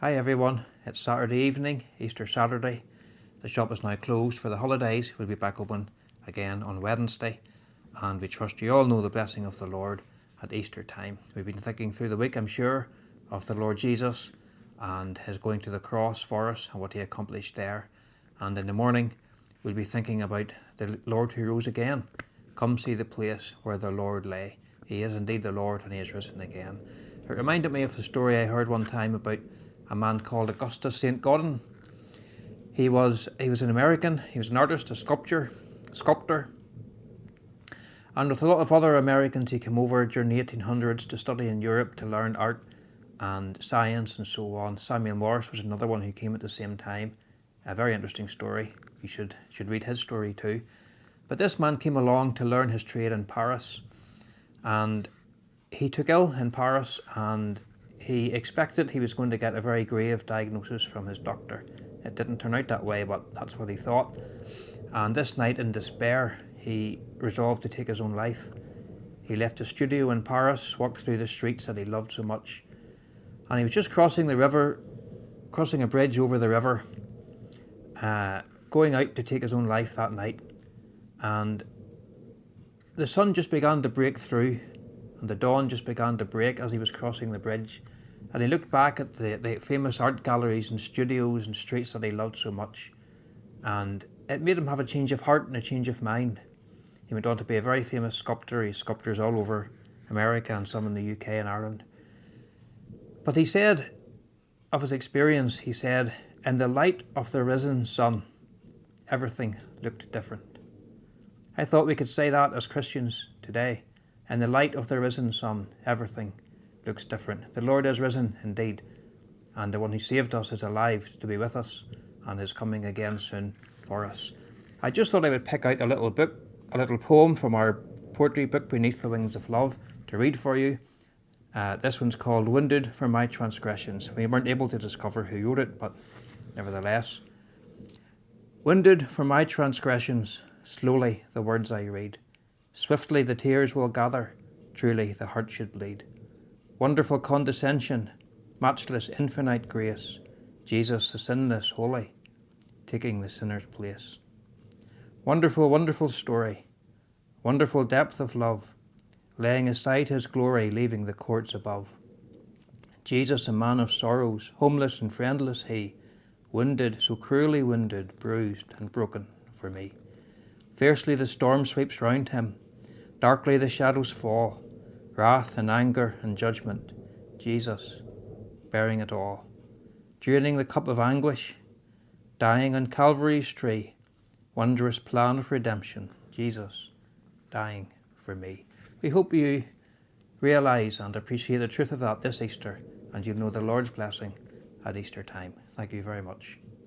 Hi everyone, it's Saturday evening, Easter Saturday. The shop is now closed for the holidays. We'll be back open again on Wednesday, and we trust you all know the blessing of the Lord at Easter time. We've been thinking through the week, I'm sure, of the Lord Jesus and his going to the cross for us and what he accomplished there. And in the morning we'll be thinking about the Lord who rose again. Come see the place where the Lord lay. He is indeed the Lord and he is risen again. It reminded me of the story I heard one time about a man called Augustus St. Gaudens. He was an American. He was an artist, a sculptor, and with a lot of other Americans he came over during the 1800s to study in Europe, to learn art and science and so on. Samuel Morse was another one who came at the same time. A very interesting story. You should read his story too. But this man came along to learn his trade in Paris, and he took ill in Paris, and he expected he was going to get a very grave diagnosis from his doctor. It didn't turn out that way, but that's what he thought. And this night, in despair, he resolved to take his own life. He left his studio in Paris, walked through the streets that he loved so much, and he was just crossing the river, crossing a bridge over the river, going out to take his own life that night. And the sun just began to break through, and the dawn just began to break as he was crossing the bridge. And he looked back at the famous art galleries and studios and streets that he loved so much, and it made him have a change of heart and a change of mind. He went on to be a very famous sculptor. He has sculptors all over America and some in the UK and Ireland. But he said of his experience, he said, in the light of the risen sun, everything looked different. I thought we could say that as Christians today. In the light of the risen sun, everything looks different. The Lord is risen indeed, and the one who saved us is alive to be with us and is coming again soon for us. I just thought I would pick out a little book, a little poem from our poetry book, Beneath the Wings of Love, to read for you. This one's called Wounded for My Transgressions. We weren't able to discover who wrote it, but nevertheless. Wounded for my transgressions, slowly the words I read. Swiftly the tears will gather, truly the heart should bleed. Wonderful condescension, matchless infinite grace, Jesus the sinless holy, taking the sinner's place. Wonderful, wonderful story, wonderful depth of love, laying aside his glory, leaving the courts above. Jesus, a man of sorrows, homeless and friendless he, wounded, so cruelly wounded, bruised and broken for me. Fiercely the storm sweeps round him, darkly the shadows fall, wrath and anger and judgment, Jesus bearing it all, draining the cup of anguish, dying on Calvary's tree, wondrous plan of redemption, Jesus dying for me. We hope you realise and appreciate the truth of that this Easter, and you'll know the Lord's blessing at Easter time. Thank you very much.